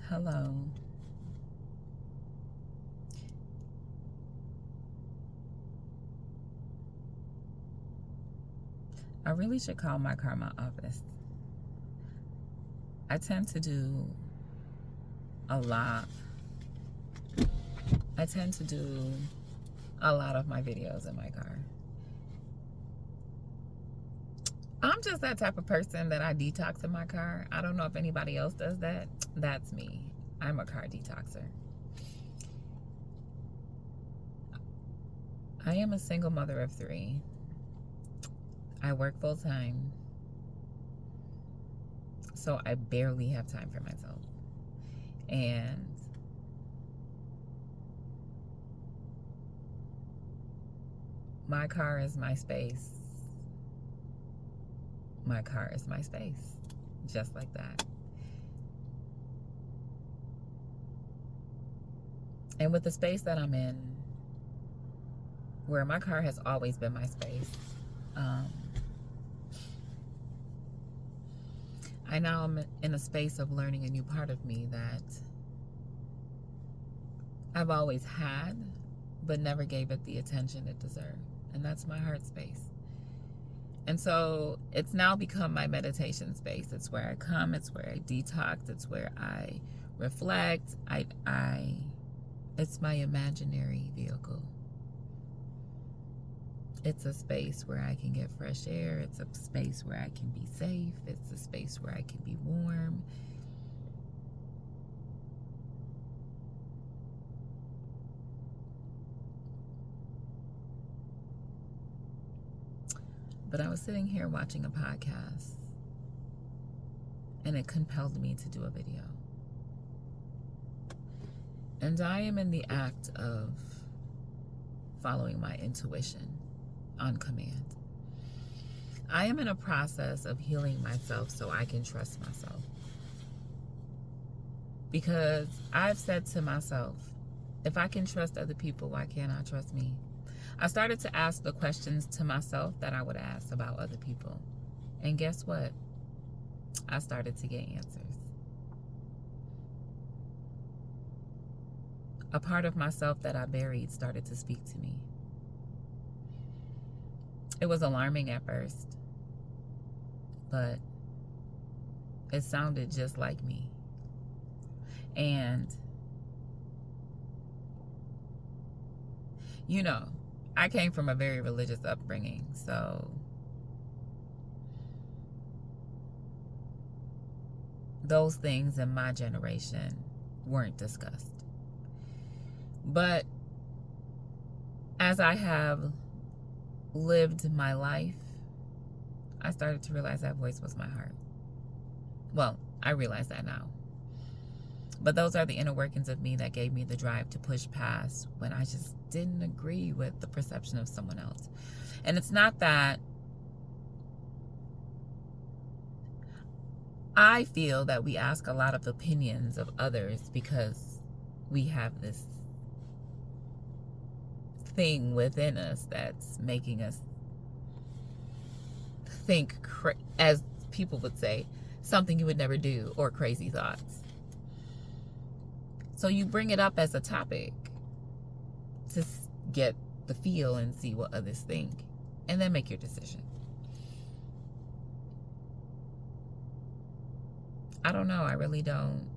Hello. I really should call my car my office. I tend to do a lot. I tend to do a lot of my videos in my car. I'm just that type of person that I detox in my car. I don't know if anybody else does that. That's me. I'm a car detoxer. I am a single mother of 3. I work full time. So I barely have time for myself. And my car is my space. My car is my space. Just like that. And with the space that I'm in, where my car has always been my space, I now am in a space of learning a new part of me that I've always had, but never gave it the attention it deserved. And that's my heart space. And so it's now become my meditation space. It's where I come, it's where I detox, it's where I reflect. It's my imaginary vehicle. It's a space where I can get fresh air. It's a space where I can be safe. It's a space where I can be warm. But I was sitting here watching a podcast, and it compelled me to do a video. And I am in the act of following my intuition on command. I am in a process of healing myself so I can trust myself. Because I've said to myself, if I can trust other people, why can't I trust me? I started to ask the questions to myself that I would ask about other people. And guess what? I started to get answers. A part of myself that I buried started to speak to me. It was alarming at first, but it sounded just like me. And, you know, I came from a very religious upbringing, so those things in my generation weren't discussed. But as I have lived my life, I started to realize that voice was my heart. Well, I realize that now. But those are the inner workings of me that gave me the drive to push past when I just didn't agree with the perception of someone else. And it's not that I feel that we ask a lot of opinions of others because we have this thing within us that's making us think, as people would say, something you would never do, or crazy thoughts. So you bring it up as a topic to get the feel and see what others think, and then make your decision. I don't know. I really don't.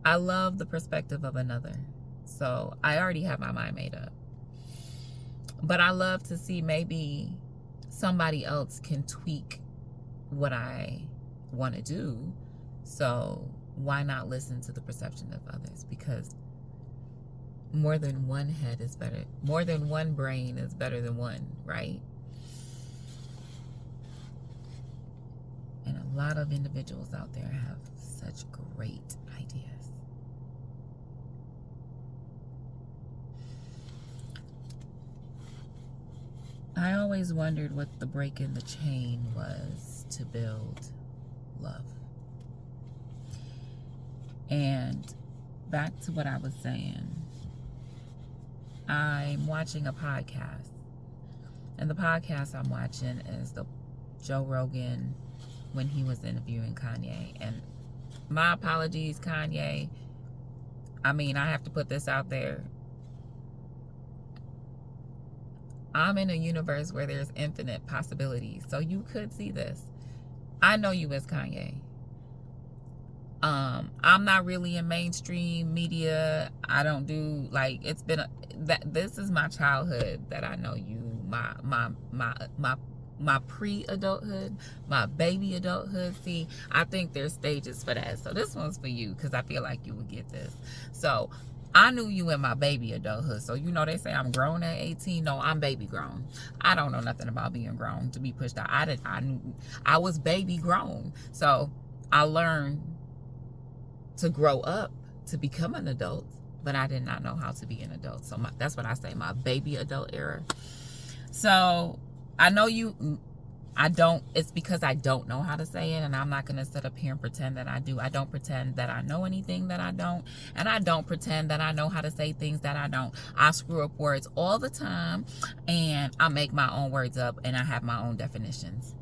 I love the perspective of another. So I already have my mind made up. But I love to see maybe somebody else can tweak what I want to do. So why not listen to the perception of others? Because more than one head is better. More than one brain is better than one, right? And a lot of individuals out there have such great ideas. I always wondered what the break in the chain was to build love. And back to what I was saying, I'm watching a podcast. And the podcast I'm watching is the Jo Rogan when he was interviewing Kanye. And my apologies, Kanye. I mean, I have to put this out there. I'm in a universe where there's infinite possibilities. So you could see this. I know you as Kanye. I'm not really in mainstream media. I don't do, like, it's been this is my childhood that I know you, my pre-adulthood, my baby adulthood. See, I think there's stages for that. So this one's for you because I feel like you would get this. So I knew you in my baby adulthood. So, you know, they say I'm grown at 18. No, I'm baby grown. I don't know nothing about being grown to be pushed out. I was baby grown. So I learned to grow up to become an adult, but I did not know how to be an adult. So that's what I say, my baby adult era. So I know it's because I don't know how to say it, and I'm not going to sit up here and pretend that I do. I don't pretend that I know anything that I don't, and I don't pretend that I know how to say things that I don't. I screw up words all the time, and I make my own words up, and I have my own definitions.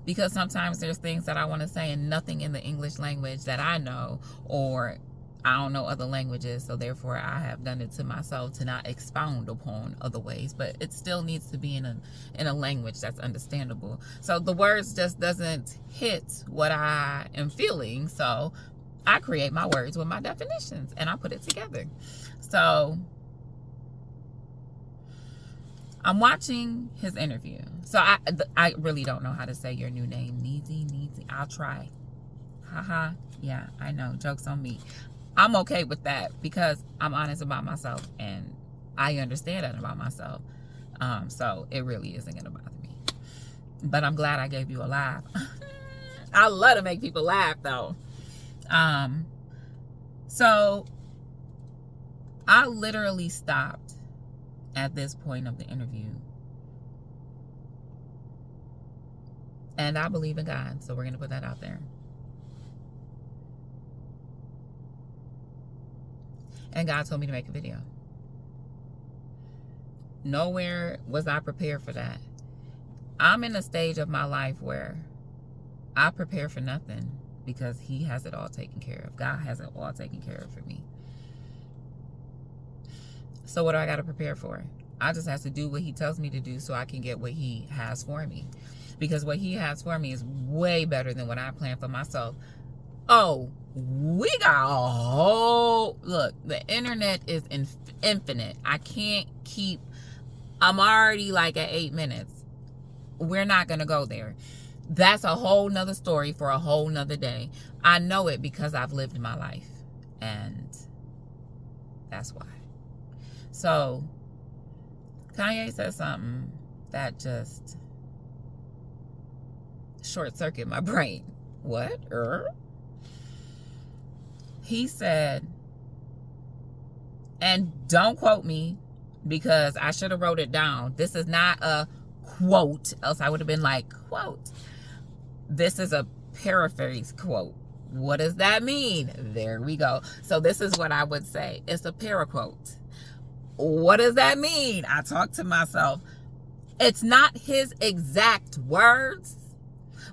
Because sometimes there's things that I want to say and nothing in the English language that I know, or I don't know other languages, so therefore I have done it to myself to not expound upon other ways, but it still needs to be in a language that's understandable. So the words just doesn't hit what I am feeling, so I create my words with my definitions and I put it together. So I'm watching his interview. So I really don't know how to say your new name. Neezy. I'll try. Haha. Yeah, I know. Joke's on me. I'm okay with that because I'm honest about myself and I understand that about myself. So it really isn't going to bother me. But I'm glad I gave you a laugh. I love to make people laugh though. So I literally stopped at this point of the interview. And I believe in God, so we're going to put that out there. And God told me to make a video. Nowhere was I prepared for that. I'm in a stage of my life where I prepare for nothing because He has it all taken care of. God has it all taken care of for me. So what do I got to prepare for? I just have to do what He tells me to do so I can get what He has for me. Because what He has for me is way better than what I plan for myself. Oh, we got a whole... Look, the internet is infinite. I can't keep... I'm already like at 8 minutes. We're not going to go there. That's a whole nother story for a whole nother day. I know it because I've lived my life. And that's why. So, Kanye said something that just short-circuited my brain. What? He said, and don't quote me because I should have wrote it down. This is not a quote, else I would have been like, quote. This is a paraphrase quote. What does that mean? There we go. So this is what I would say. It's a paraquote. What does that mean? I talk to myself. It's not his exact words,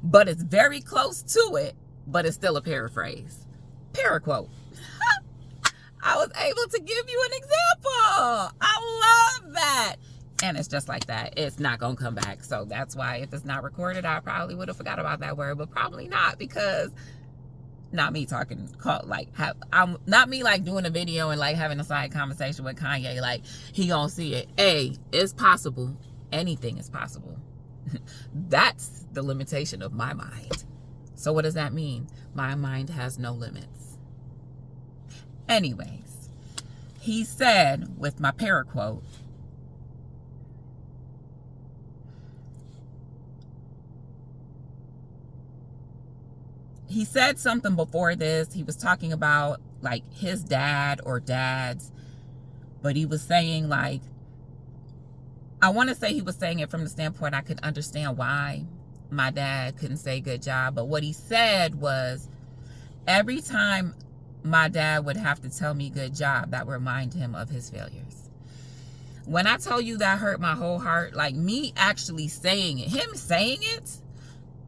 but it's very close to it, but it's still a paraphrase. Paraquote. I was able to give you an example. I love that. And it's just like that. It's not going to come back. So that's why if it's not recorded, I probably would have forgot about that word, but probably not because not me talking, I'm not me like doing a video and like having a side conversation with Kanye. Like he gonna see it. Hey, it's possible. Anything is possible. That's the limitation of my mind. So what does that mean? My mind has no limits. Anyways, he said with my paraquote, he said something before this. He was talking about like his dad or dads, but he was saying like, I want to say he was saying it from the standpoint I could understand why my dad couldn't say good job. But what he said was every time my dad would have to tell me good job, that would remind him of his failures. When I tell you that hurt my whole heart, like me actually saying it, him saying it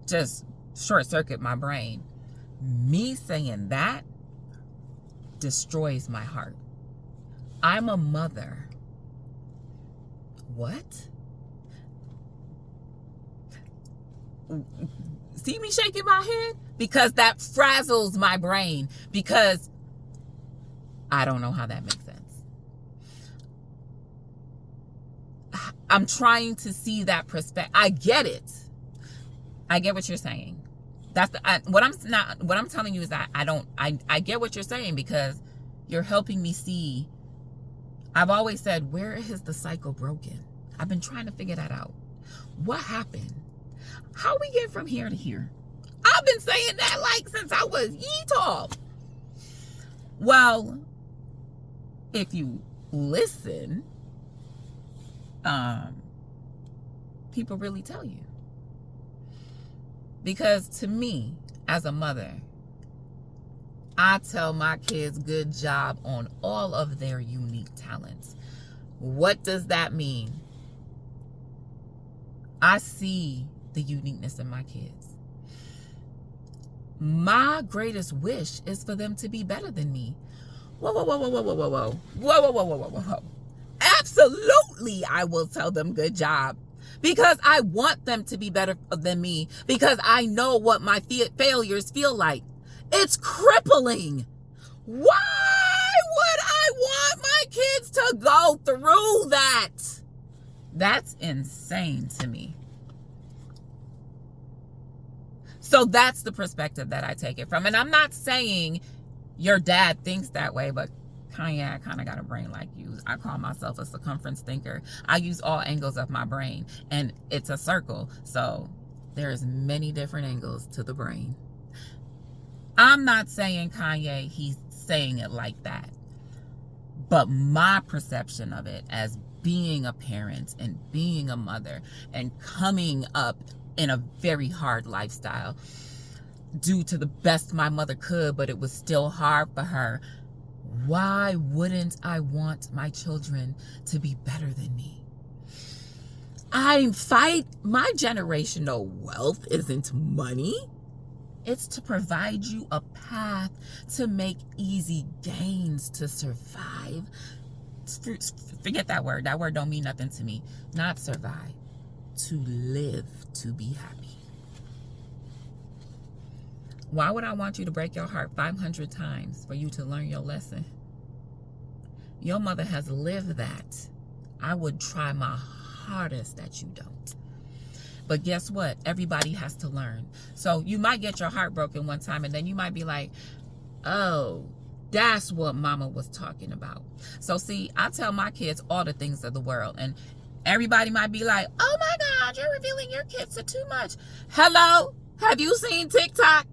just short circuit my brain. Me saying that destroys my heart. I'm a mother. What? See me shaking my head? Because that frazzles my brain. Because I don't know how that makes sense. I'm trying to see that perspective. I get it. I get what you're saying. What I'm telling you is that I get what you're saying, because you're helping me see. I've always said, where is the cycle broken? I've been trying to figure that out. What happened? How we get from here to here? I've been saying that like since I was tall. Well, if you listen, people really tell you. Because to me, as a mother, I tell my kids good job on all of their unique talents. What does that mean? I see the uniqueness in my kids. My greatest wish is for them to be better than me. Whoa, whoa, whoa, whoa, whoa, whoa, whoa, whoa, whoa, whoa, whoa, whoa, whoa. Absolutely, I will tell them good job, because I want them to be better than me, because I know what my failures feel like. It's crippling. Why would I want my kids to go through that? That's insane to me. So that's the perspective that I take it from. And I'm not saying your dad thinks that way, but Kayne, I kind of got a brain like you. I call myself a circumference thinker. I use all angles of my brain, and it's a circle. So there's many different angles to the brain. I'm not saying Kayne, he's saying it like that. But my perception of it as being a parent and being a mother and coming up in a very hard lifestyle, due to the best my mother could, but it was still hard for her. Why wouldn't I want my children to be better than me? My generational wealth isn't money. It's to provide you a path to make easy gains to survive. Forget that word. That word don't mean nothing to me. Not survive. To live, to be happy. Why would I want you to break your heart 500 times for you to learn your lesson? Your mother has lived that. I would try my hardest that you don't. But guess what? Everybody has to learn. So you might get your heart broken one time, and then you might be like, oh, that's what mama was talking about. So see, I tell my kids all the things of the world, and everybody might be like, oh my God, you're revealing your kids to too much. Hello? Have you seen TikTok?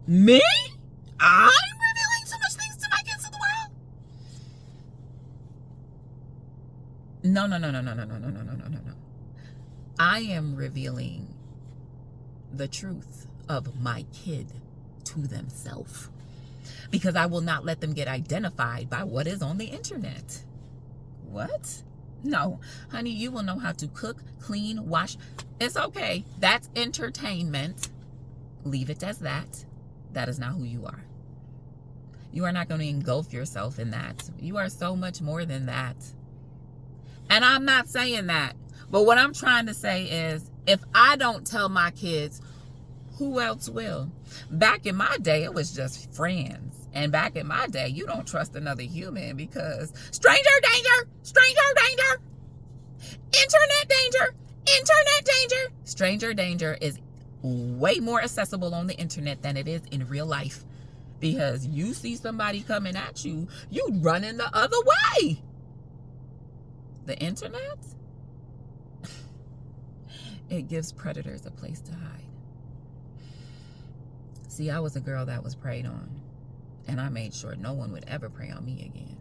Me? I'm revealing too much things to my kids in the world? No. I am revealing the truth of my kid to themselves, because I will not let them get identified by what is on the internet. What? No, honey, you will know how to cook, clean, wash. It's okay. That's entertainment. Leave it as that. That is not who you are. You are not going to engulf yourself in that. You are so much more than that. And I'm not saying that. But what I'm trying to say is, if I don't tell my kids, who else will? Back in my day, it was just friends. And back in my day, you don't trust another human, because stranger danger, stranger danger, internet danger, internet danger. Stranger danger is way more accessible on the internet than it is in real life, because you see somebody coming at you, you running the other way. The internet, it gives predators a place to hide. See, I was a girl that was preyed on, and I made sure no one would ever prey on me again.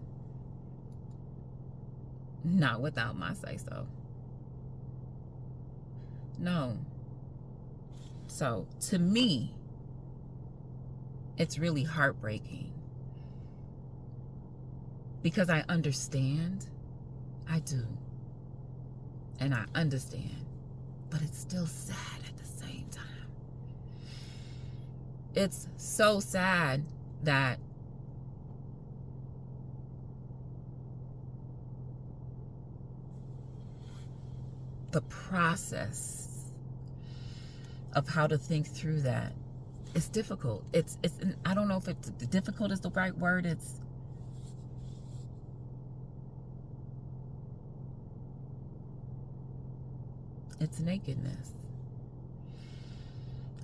Not without my say-so. No. So, to me, it's really heartbreaking, because I understand. I do. And I understand. But it's still sad at the same time. It's so sad that the process of how to think through that is difficult. It's I don't know if it's difficult is the right word. It's nakedness.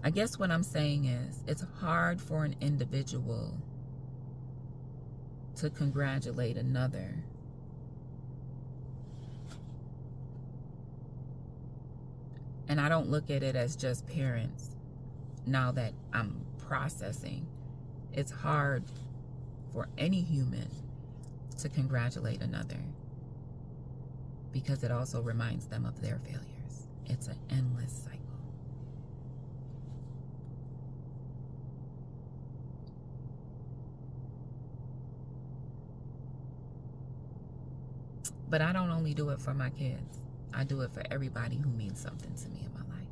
I guess what I'm saying is it's hard for an individual to congratulate another and I don't look at it as just parents. Now that I'm processing, it's hard for any human to congratulate another because it also reminds them of their failures. It's an endless cycle. But I don't only do it for my kids. I do it for everybody who means something to me in my life.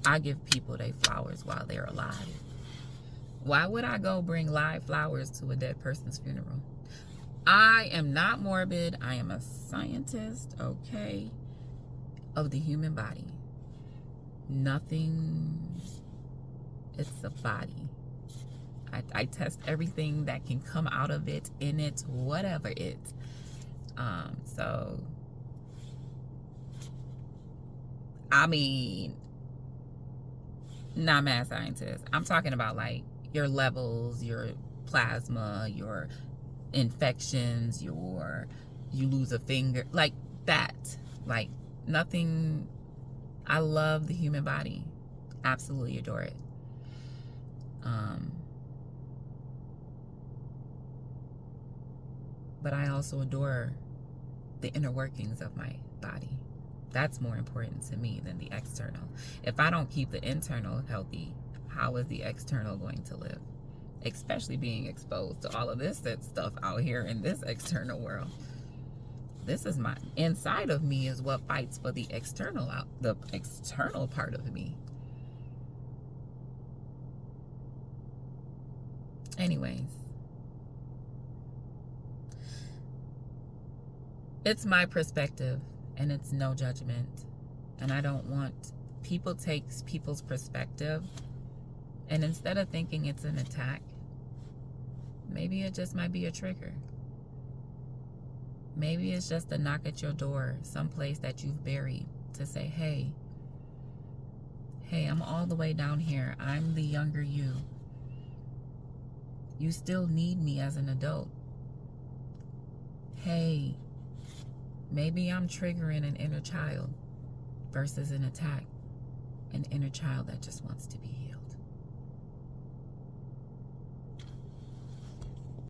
I give people their flowers while they're alive. Why would I go bring live flowers to a dead person's funeral? I am not morbid. I am a scientist, okay, of the human body. Nothing, it's a body. I test everything that can come out of it, in it, whatever it. So, I mean, not mad scientist. I'm talking about like your levels, your plasma, your infections, you lose a finger, like that. Like nothing. I love the human body. Absolutely adore it. But I also adore the inner workings of my body. That's more important to me than the external. If I don't keep the internal healthy, how is the external going to live? Especially being exposed to all of this stuff out here in this external world. This is my inside of me is what fights for the external part of me. Anyways, it's my perspective and it's no judgment. And I don't want people takes people's perspective and instead of thinking it's an attack, maybe it just might be a trigger. Maybe it's just a knock at your door, someplace that you've buried to say, hey, I'm all the way down here. I'm the younger you. You still need me as an adult. Hey, maybe I'm triggering an inner child versus an attack. An inner child that just wants to be healed.